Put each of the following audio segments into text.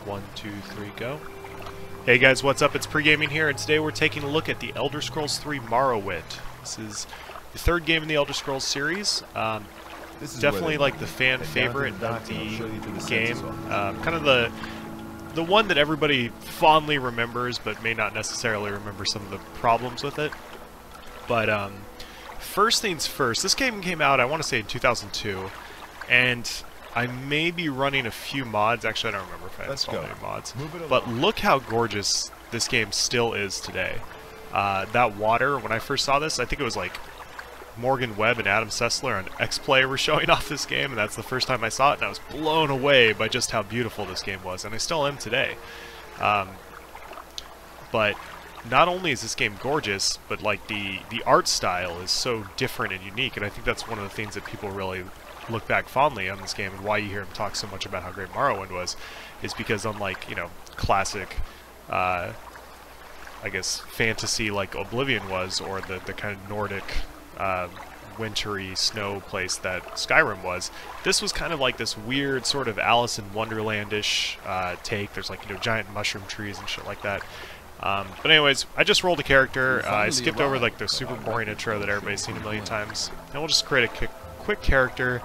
1, 2, 3, go. Hey guys, what's up? It's PreGaming here, and today we're taking a look at the Elder Scrolls 3 Morrowind. This is the third game in the Elder Scrolls series. This is definitely like the fan favorite of the game. Kind of the one that everybody fondly remembers, but may not necessarily remember some of the problems with it. But first things first, this game came out, I want to say, in 2002, and I may be running a few mods. Actually, I don't remember if I installed any mods. But look how gorgeous this game still is today. That water, when I first saw this, I think it was like Morgan Webb and Adam Sessler on X-Play were showing off this game, and that's the first time I saw it, and I was blown away by just how beautiful this game was, and I still am today. But not only is this game gorgeous, but like the art style is so different and unique, and I think that's one of the things that people really look back fondly on this game, and why you hear him talk so much about how great Morrowind was, is because unlike, you know, classic I guess fantasy like Oblivion was, or the kind of Nordic wintry snow place that Skyrim was, this was kind of like this weird sort of Alice in Wonderland-ish take. There's like, you know, giant mushroom trees and shit like that. But anyways, I just rolled a character. I skipped over like the super boring intro that everybody's seen a million times, and we'll just create a quick character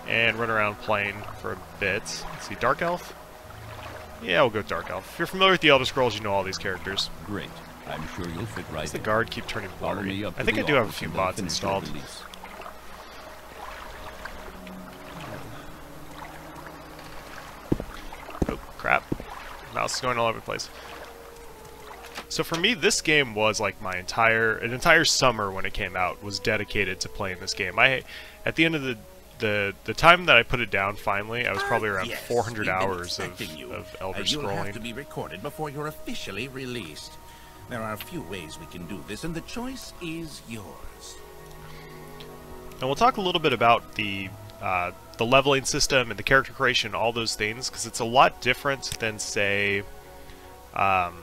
and run around playing for a bit. Let's see, Dark Elf? Yeah, we'll go Dark Elf. If you're familiar with the Elder Scrolls, you know all these characters. Great. I'm sure you'll fit right. Does the guard keep turning blurry? I think I do have a few mods installed. Oh, crap. Mouse is going all over the place. So for me, this game was like an entire summer when it came out was dedicated to playing this game. At the end of the time that I put it down, finally, I was probably around 400 hours of Elder Scrolling. You'll have to be recorded before you're officially released. There are a few ways we can do this, and the choice is yours. And we'll talk a little bit about the leveling system and the character creation, all those things, because it's a lot different than say like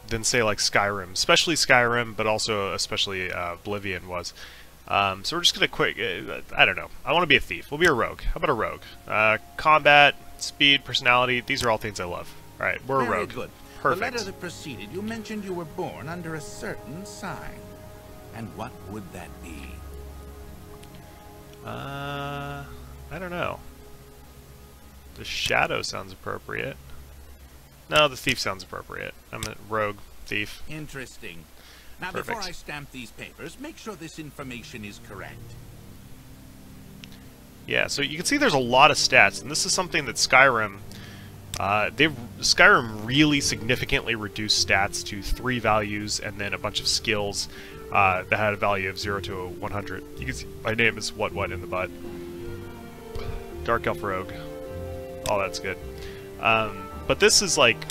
Skyrim, especially Skyrim, but also especially Oblivion was. So we're just gonna I don't know. I want to be a thief. We'll be a rogue. How about a rogue? Combat, speed, personality. These are all things I love. All right, we're a rogue. Good. Perfect. The letter that preceded, you mentioned you were born under a certain sign. And what would that be? I don't know. The shadow sounds appropriate. No, the thief sounds appropriate. I'm a rogue thief. Interesting. Now, Perfect. before I stamp these papers, make sure this information is correct. Yeah, so you can see there's a lot of stats, and this is something that Skyrim really significantly reduced stats to 3 values and then a bunch of skills that had a value of 0 to 100. You can see my name is what in the butt. Dark Elf Rogue. Oh, that's good. But this is like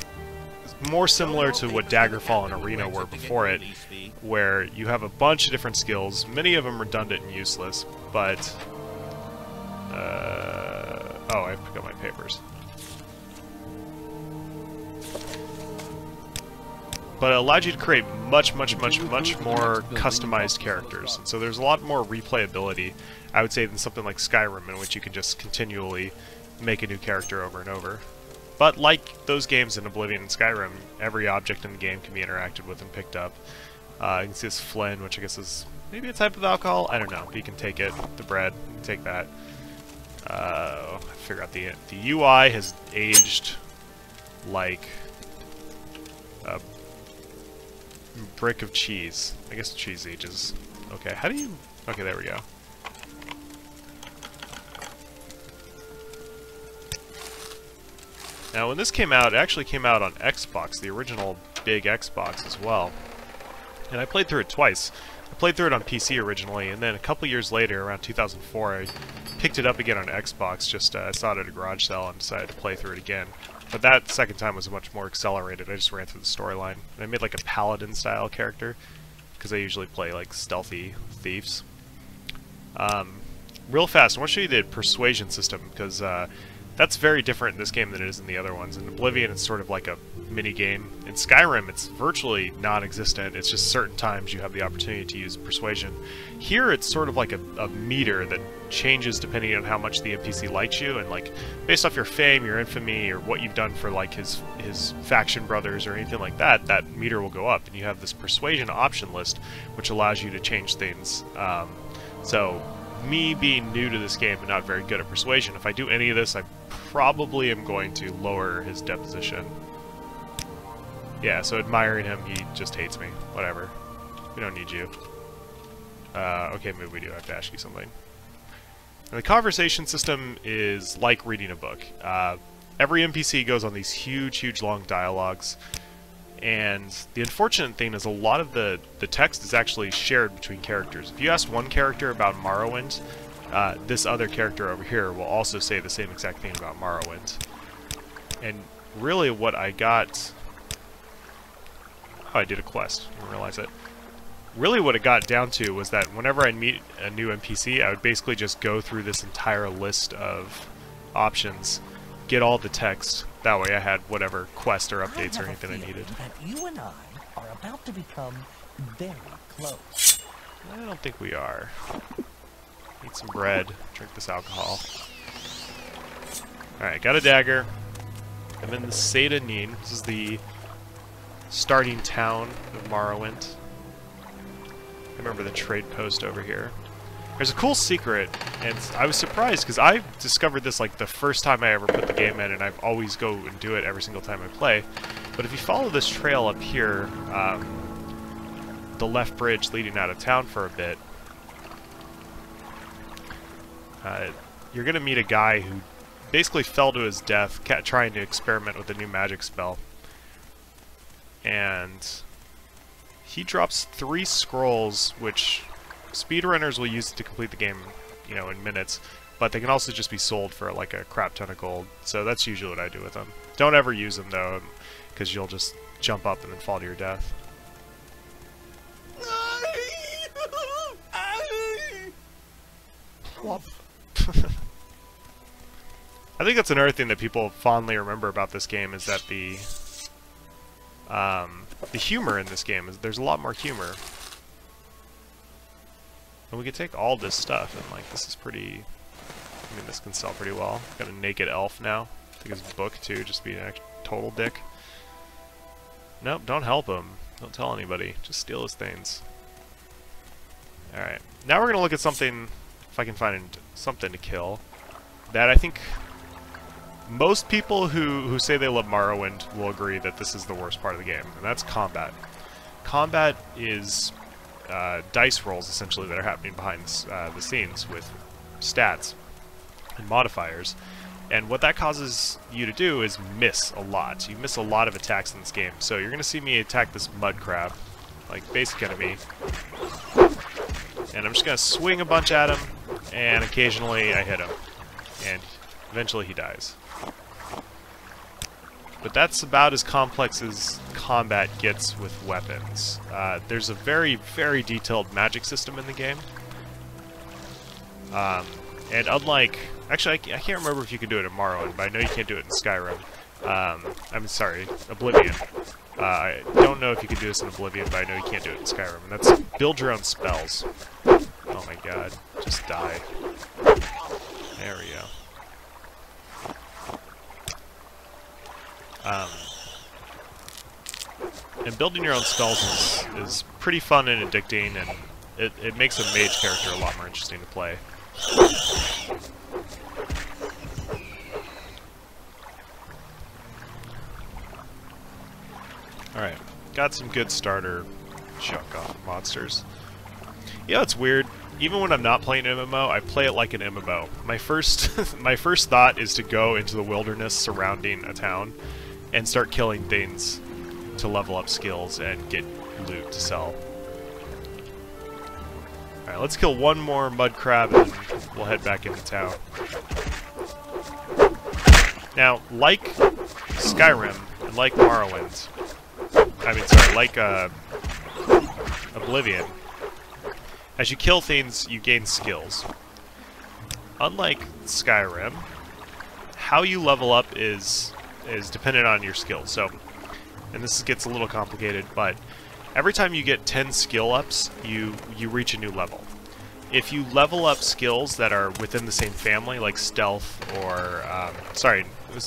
more similar to what Daggerfall and Arena were before it, where you have a bunch of different skills, many of them redundant and useless, but oh, I have to pick up my papers. But it allowed you to create much more customized characters. And so there's a lot more replayability, I would say, than something like Skyrim, in which you can just continually make a new character over and over. But like those games in Oblivion and Skyrim, every object in the game can be interacted with and picked up. You can see this Flynn, which I guess is maybe a type of alcohol? I don't know, but you can take it. The bread, you can take that. I figure out the UI has aged like a brick of cheese. I guess cheese ages. Okay, how do you... Okay, there we go. Now, when this came out, it actually came out on Xbox, the original big Xbox as well. And I played through it twice. I played through it on PC originally, and then a couple years later, around 2004, I picked it up again on Xbox. Just I saw it at a garage sale and decided to play through it again. But that second time was much more accelerated. I just ran through the storyline. And I made like a paladin-style character, because I usually play like stealthy thieves. Real fast, I want to show you the persuasion system, because That's very different in this game than it is in the other ones. In Oblivion, it's sort of like a mini-game. In Skyrim, it's virtually non-existent. It's just certain times you have the opportunity to use persuasion. Here, it's sort of like a meter that changes depending on how much the NPC likes you, and like based off your fame, your infamy, or what you've done for like his faction brothers or anything like that, that meter will go up. And you have this persuasion option list, which allows you to change things. So, me being new to this game and not very good at persuasion, if I do any of this, I probably am going to lower his deposition. Yeah, so admiring him, he just hates me. Whatever. We don't need you. Okay, maybe we do have to ask you something. And the conversation system is like reading a book. Every NPC goes on these huge, huge long dialogues. And the unfortunate thing is a lot of the text is actually shared between characters. If you ask one character about Morrowind, this other character over here will also say the same exact thing about Morrowind. And really what I got... Oh, I did a quest. I didn't realize it. Really what it got down to was that whenever I meet a new NPC, I would basically just go through this entire list of options, get all the text. That way I had whatever quest or updates or anything I needed. That you and I are about to become very close. I don't think we are. Eat some bread, drink this alcohol. Alright, got a dagger. I'm in the Seda Neen. This is the starting town of Morrowind. I remember the trade post over here. There's a cool secret, and I was surprised because I discovered this like the first time I ever put the game in, and I always go and do it every single time I play. But if you follow this trail up here, the left bridge leading out of town for a bit, you're going to meet a guy who basically fell to his death trying to experiment with a new magic spell. And he drops 3 scrolls, which speedrunners will use to complete the game, you know, in minutes, but they can also just be sold for like a crap ton of gold. So that's usually what I do with them. Don't ever use them though, because you'll just jump up and then fall to your death. Plop. I think that's another thing that people fondly remember about this game is that the humor in this game is there's a lot more humor. And we can take all this stuff and like this is pretty. I mean, this can sell pretty well. Got a naked elf now. I think his book too, just being a total dick. Nope, don't help him. Don't tell anybody. Just steal his things. All right, now we're gonna look at something. If I can find something to kill, that I think most people who say they love Morrowind will agree that this is the worst part of the game, and that's combat. Combat is dice rolls, essentially, that are happening behind the scenes with stats and modifiers. And what that causes you to do is miss a lot. You miss a lot of attacks in this game. So you're going to see me attack this mud crab, like basic enemy. And I'm just going to swing a bunch at him, and occasionally I hit him. And eventually he dies. But that's about as complex as combat gets with weapons. There's a very, very detailed magic system in the game. And unlike... Actually, I can't remember if you can do it in Morrowind, but I know you can't do it in Skyrim. I'm sorry, Oblivion. I don't know if you can do this in Oblivion, but I know you can't do it in Skyrim. And that's build your own spells. Oh my god, just die. There we go. And building your own spells is pretty fun and addicting, and it makes a mage character a lot more interesting to play. Alright, got some good starter junk off monsters. Yeah, it's weird. Even when I'm not playing an MMO, I play it like an MMO. My first thought is to go into the wilderness surrounding a town and start killing things to level up skills and get loot to sell. Alright, let's kill one more mud crab and we'll head back into town. Now, like Skyrim and like Morrowind, like Oblivion, as you kill things, you gain skills. Unlike Skyrim, how you level up is dependent on your skills. So, and this gets a little complicated, but every time you get 10 skill ups, you reach a new level. If you level up skills that are within the same family, like stealth or,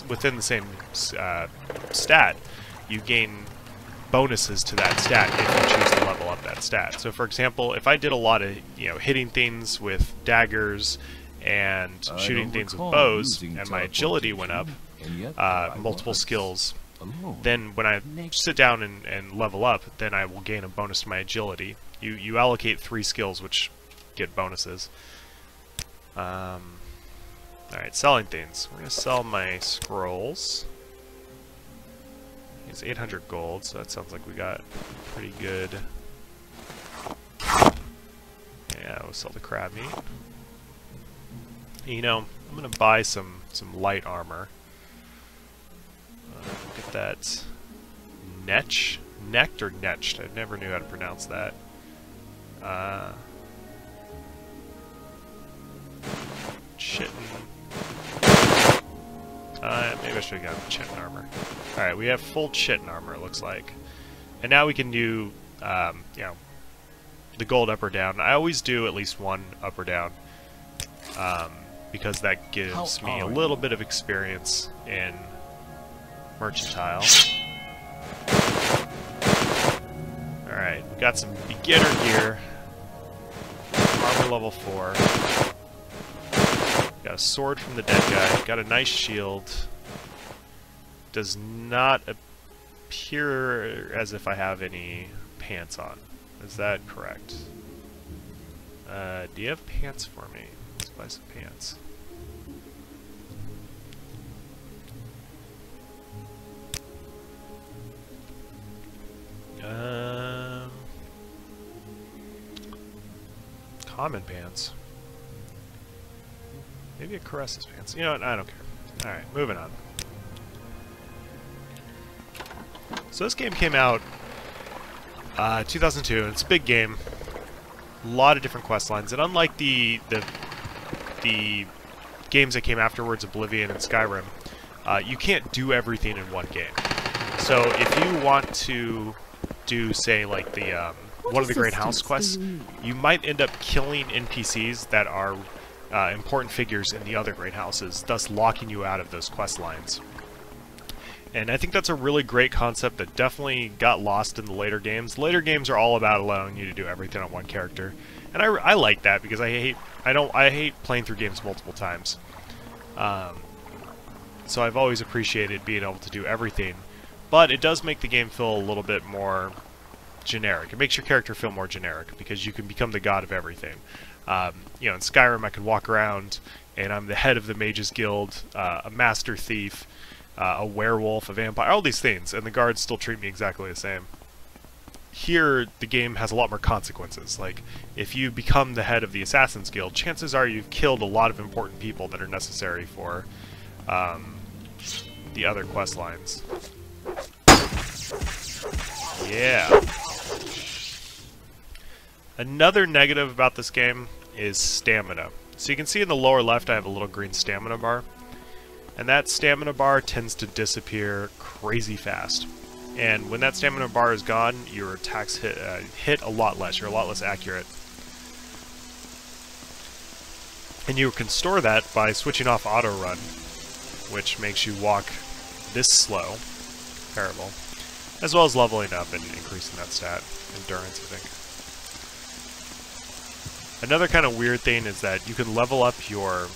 within the same stat, you gain bonuses to that stat if you choose to level up that stat. So for example, if I did a lot of, hitting things with daggers and shooting things with bows, and my agility went up, multiple skills, then when I sit down and level up, then I will gain a bonus to my agility. You allocate 3 skills, which get bonuses. Alright, selling things. We're going to sell my scrolls. It's 800 gold, so that sounds like we got pretty good. Yeah, we'll sell the crab meat. I'm going to buy some light armor. Get that necked or netched? I never knew how to pronounce that. Chitin. Maybe I should have gotten chitin armor. Alright, we have full chitin armor, it looks like. And now we can do, the gold up or down. I always do at least one up or down, because that gives me a little bit of experience in mercantile. Alright, we got some beginner gear. Armor level 4. Got a sword from the dead guy. Got a nice shield. Does not appear as if I have any pants on. Is that correct? Do you have pants for me? Let's buy some pants. Common pants. Maybe a Caresses pants. You know what? I don't care. Alright, moving on. So this game came out 2002, and it's a big game. A lot of different quest lines, and unlike the games that came afterwards, Oblivion and Skyrim, you can't do everything in one game. So if you want to do, say, like the one of the Great House quests, you might end up killing NPCs that are important figures in the other Great Houses, thus locking you out of those quest lines. And I think that's a really great concept that definitely got lost in the later games. Later games are all about allowing you to do everything on one character, and I like that because I hate playing through games multiple times. So I've always appreciated being able to do everything, but it does make the game feel a little bit more generic. It makes your character feel more generic because you can become the god of everything. In Skyrim I can walk around and I'm the head of the Mages Guild, a master thief, a werewolf, a vampire, all these things, and the guards still treat me exactly the same. Here, the game has a lot more consequences. Like, if you become the head of the Assassin's Guild, chances are you've killed a lot of important people that are necessary for the other quest lines. Yeah. Another negative about this game is stamina. So you can see in the lower left I have a little green stamina bar. And that stamina bar tends to disappear crazy fast. And when that stamina bar is gone, your attacks hit a lot less. You're a lot less accurate. And you can store that by switching off auto run, which makes you walk this slow. Terrible. As well as leveling up and increasing that stat. Endurance, I think. Another kind of weird thing is that you can level up your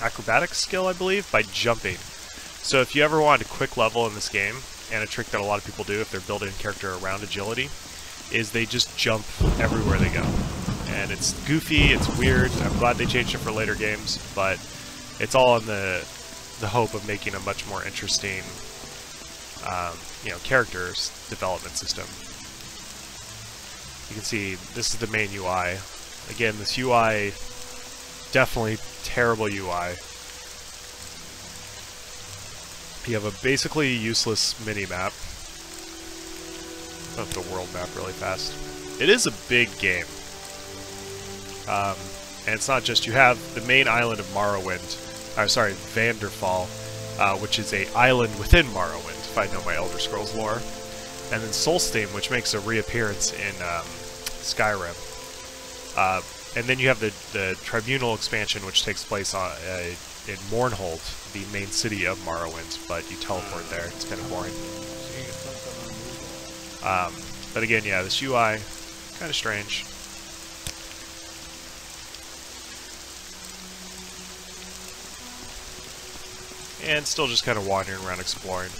acrobatics skill, I believe, by jumping. So if you ever wanted a quick level in this game, and a trick that a lot of people do if they're building a character around agility, is they just jump everywhere they go. And it's goofy, it's weird, I'm glad they changed it for later games, but it's all in the hope of making a much more interesting characters development system. You can see this is the main UI. Again, this UI, definitely terrible UI. You have a basically useless mini-map. Put up the world map really fast. It is a big game. And it's not just, you have the main island of Morrowind, sorry, Vanderfall, which is a island within Morrowind, if I know my Elder Scrolls lore. And then Solstheim, which makes a reappearance in Skyrim. And then you have the Tribunal expansion, which takes place in Mournhold, the main city of Morrowind, but you teleport there. It's kind of boring. But again, yeah, this UI, kind of strange. And still just kind of wandering around exploring.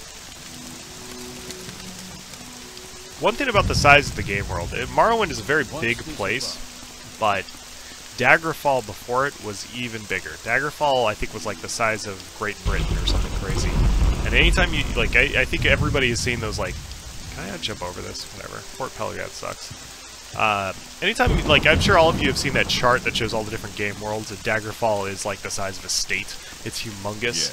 One thing about the size of the game world, Morrowind is a very big place, but Daggerfall before it was even bigger. Daggerfall, I think, was like the size of Great Britain or something crazy. And anytime you, like, I think everybody has seen those, like, can I jump over this? Whatever. Fort Pelgrad sucks. Anytime, like, I'm sure all of you have seen that chart that shows all the different game worlds, and Daggerfall is like the size of a state. It's humongous.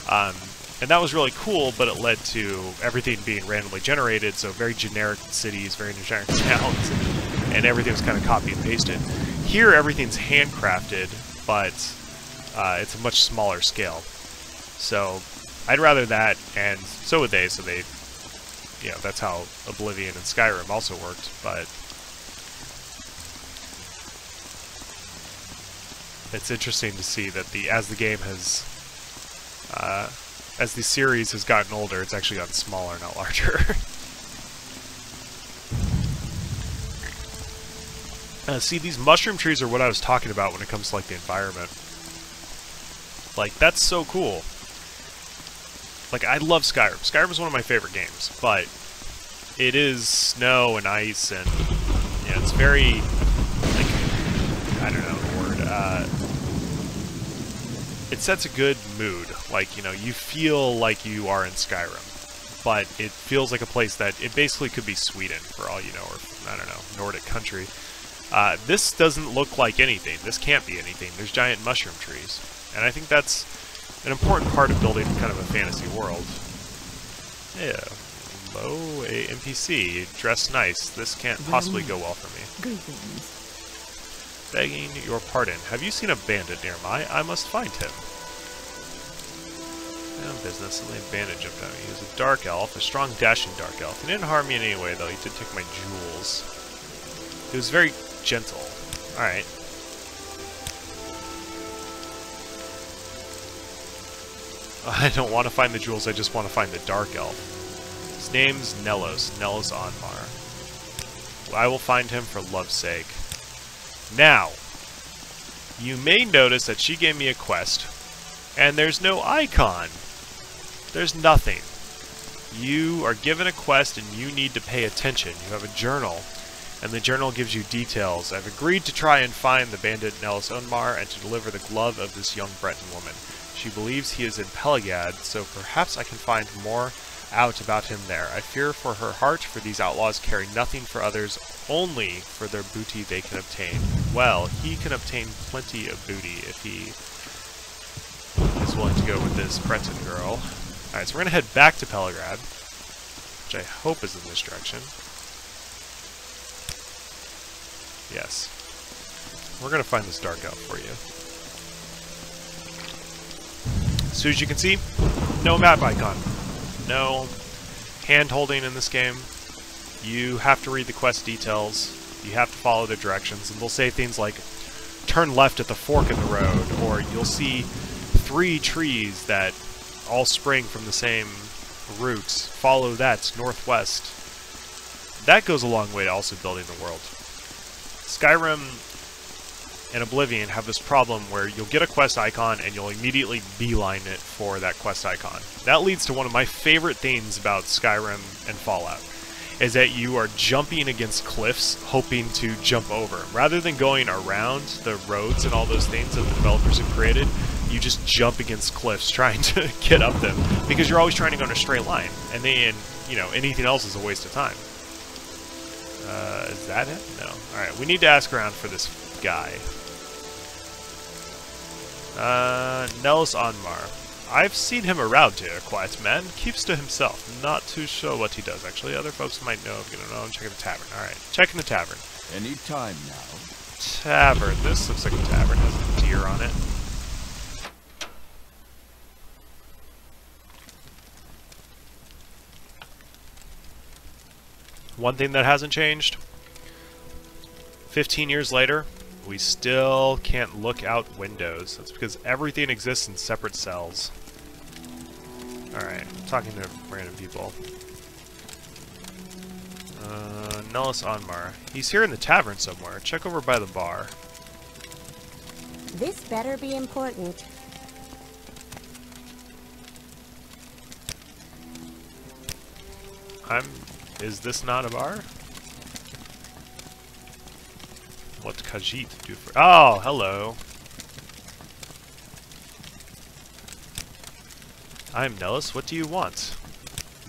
Yeah. And that was really cool, but it led to everything being randomly generated, so very generic cities, very generic towns, and everything was kind of copy and pasted. Here, everything's handcrafted, but it's a much smaller scale. So I'd rather that, and so would they, so they, you know, that's how Oblivion and Skyrim also worked, but it's interesting to see that as the game has, as the series has gotten older, it's actually gotten smaller, not larger. See, these mushroom trees are what I was talking about when it comes to, like, the environment. Like, that's so cool. Like, I love Skyrim. Skyrim is one of my favorite games, but it is snow and ice, and, yeah, it's very, like, I don't know the word, it sets a good mood. Like, you know, you feel like you are in Skyrim, but it feels like a place that, it basically could be Sweden, for all you know, or, I don't know, Nordic country. This doesn't look like anything. This can't be anything. There's giant mushroom trees. And I think that's an important part of building kind of a fantasy world. Yeah. Hello, a NPC. Dressed nice. This can't possibly go well for me. Greetings. Begging your pardon. Have you seen a bandit nearby? I must find him. No business. The bandit jumped on me. He was a dark elf, a strong, dashing dark elf. He didn't harm me in any way, though. He did take my jewels. He was very gentle. Alright. I don't want to find the jewels, I just want to find the dark elf. His name's Nelos Onmar. I will find him for love's sake. Now, you may notice that she gave me a quest, and there's no icon. There's nothing. You are given a quest and you need to pay attention. You have a journal, and the journal gives you details. I've agreed to try and find the bandit Nelos Onmar and to deliver the glove of this young Breton woman. She believes he is in Pelagad, so perhaps I can find more out about him there. I fear for her heart, for these outlaws care nothing for others, only for their booty they can obtain. Well, he can obtain plenty of booty if he is willing to go with this Breton girl. Alright, so we're going to head back to Pelagad, which I hope is in this direction. Yes. We're going to find this dark elf for you. As soon as you can see, no map icon. No hand-holding in this game. You have to read the quest details. You have to follow the directions. And they'll say things like, turn left at the fork in the road, or you'll see 3 trees that all spring from the same roots. Follow that northwest. That goes a long way to also building the world. Skyrim and Oblivion have this problem where you'll get a quest icon and you'll immediately beeline it for that quest icon. That leads to one of my favorite things about Skyrim and Fallout, is that you are jumping against cliffs hoping to jump over. Rather than going around the roads and all those things that the developers have created, you just jump against cliffs trying to get up them, because you're always trying to go in a straight line, and then, you know, anything else is a waste of time. Is that it? No. Alright, we need to ask around for this guy. Nelos Onmar. I've seen him around here, quiet man, keeps to himself. Not too sure what he does, actually. Other folks might know if you don't know. Checking the tavern. Alright, checking the tavern. Any time now. Tavern. This looks like a tavern. Has a deer on it. One thing that hasn't changed, 15 years later, we still can't look out windows. That's because everything exists in separate cells. Alright, I'm talking to random people. Nellis Onmar. He's here in the tavern somewhere. Check over by the bar. This better be important. Is this not a bar? What Khajiit do for... Oh, hello. I'm Nellis. What do you want?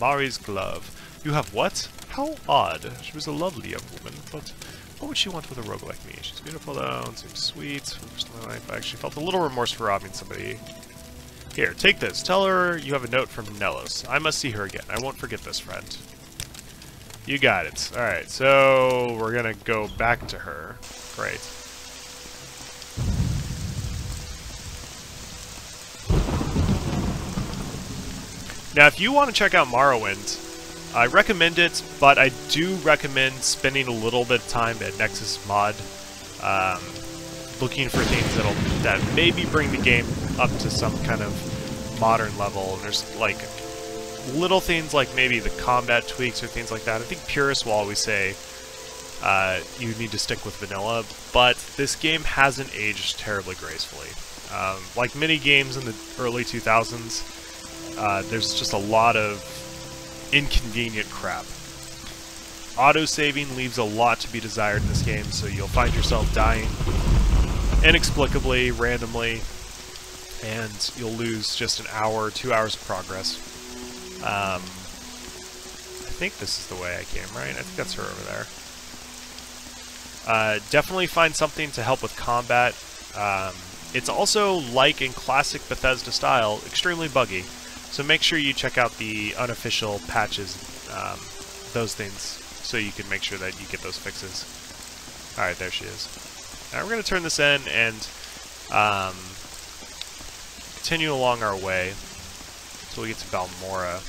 Mari's glove. You have what? How odd. She was a lovely young woman, but what would she want with a rogue like me? She's beautiful though, and seems sweet. I actually felt a little remorse for robbing somebody. Here, take this. Tell her you have a note from Nellis. I must see her again. I won't forget this, friend. You got it. Alright, so we're gonna go back to her. Great. Now, if you want to check out Morrowind, I recommend it, but I do recommend spending a little bit of time at Nexus Mod, looking for things that maybe bring the game up to some kind of modern level. And there's like little things like maybe the combat tweaks or things like that. I think purists will always say you need to stick with vanilla, but this game hasn't aged terribly gracefully. Like many games in the early 2000s, there's just a lot of inconvenient crap. Auto-saving leaves a lot to be desired in this game, so you'll find yourself dying inexplicably, randomly, and you'll lose just an hour, 2 hours of progress. I think this is the way I came, right? I think that's her over there. Definitely find something to help with combat. It's also, like in classic Bethesda style, extremely buggy. So make sure you check out the unofficial patches, those things, so you can make sure that you get those fixes. Alright, there she is. Now we're going to turn this in and continue along our way until we get to Balmora.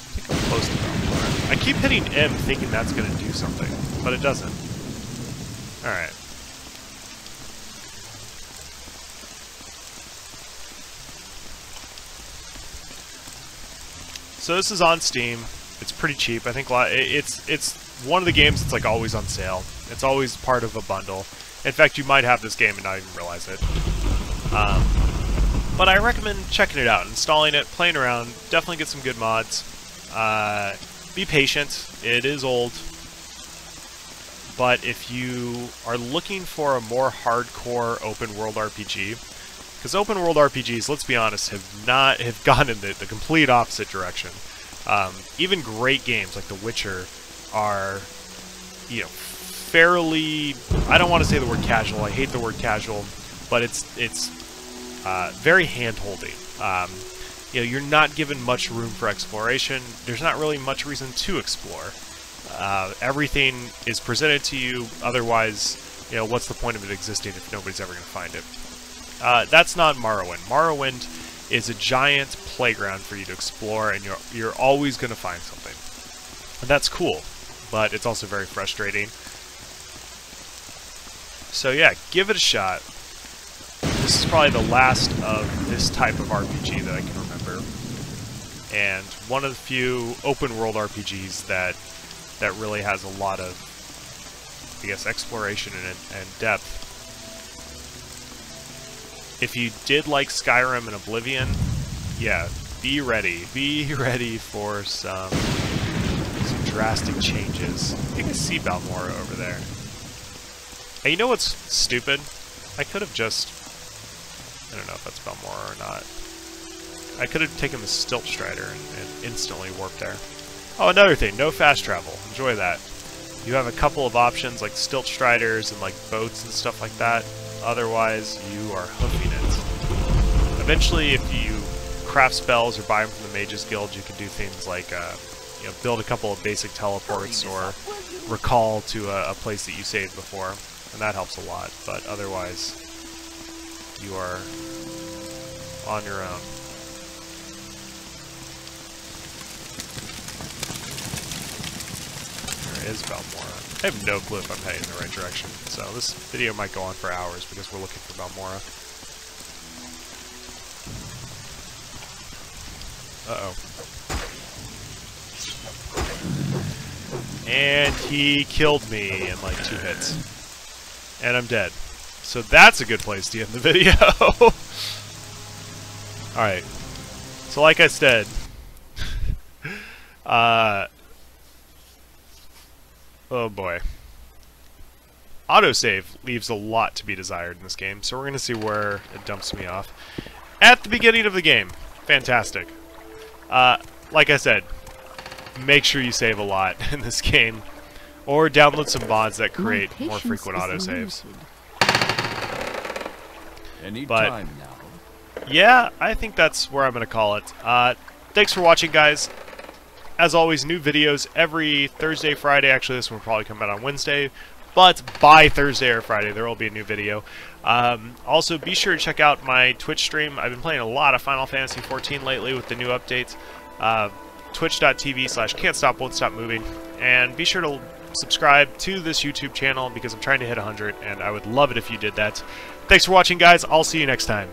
I think I'm close to Balmora. I keep hitting M thinking that's going to do something, but it doesn't. Alright. So this is on Steam. It's pretty cheap. I think it's one of the games that's like always on sale. It's always part of a bundle. In fact, you might have this game and not even realize it. But I recommend checking it out, installing it, playing around. Definitely get some good mods. Be patient. It is old. But if you are looking for a more hardcore open world RPG, because open world RPGs, let's be honest, have gone in the complete opposite direction. Even great games like The Witcher are, fairly, I don't want to say the word casual. I hate the word casual, but it's very hand-holding. You're not given much room for exploration. There's not really much reason to explore. Everything is presented to you. Otherwise, what's the point of it existing if nobody's ever going to find it? That's not Morrowind. Morrowind is a giant playground for you to explore, and you're always going to find something. And that's cool, but it's also very frustrating. So yeah, give it a shot. This is probably the last of this type of RPG that I can remember, and one of the few open world RPGs that really has a lot of, I guess, exploration and depth. If you did like Skyrim and Oblivion, yeah, be ready. Be ready for some drastic changes. You can see Balmora over there. Hey, you know what's stupid? I could have just... I don't know if that's Balmora or not. I could have taken the Stilt Strider and instantly warped there. Oh, another thing, no fast travel. Enjoy that. You have a couple of options like Stilt Striders and like boats and stuff like that. Otherwise, you are hoofing it. Eventually, if you craft spells or buy them from the Mages Guild, you can do things like build a couple of basic teleports or recall to a place that you saved before, and that helps a lot. But otherwise, you are on your own. is Balmora? I have no clue if I'm heading in the right direction. So this video might go on for hours because we're looking for Balmora. Uh-oh. And he killed me in like 2 hits. And I'm dead. So that's a good place to end the video. Alright. So like I said, oh boy. Autosave leaves a lot to be desired in this game, so we're going to see where it dumps me off. At the beginning of the game. Fantastic. Like I said, make sure you save a lot in this game, or download some mods that create more frequent autosaves. Anytime now. Yeah, I think that's where I'm going to call it. Thanks for watching, guys. As always, new videos every Thursday, Friday. Actually, this one will probably come out on Wednesday. But by Thursday or Friday, there will be a new video. Also, be sure to check out my Twitch stream. I've been playing a lot of Final Fantasy XIV lately with the new updates. Twitch.tv/can'tstopwon'tstopmoving. And be sure to subscribe to this YouTube channel because I'm trying to hit 100, and I would love it if you did that. Thanks for watching, guys. I'll see you next time.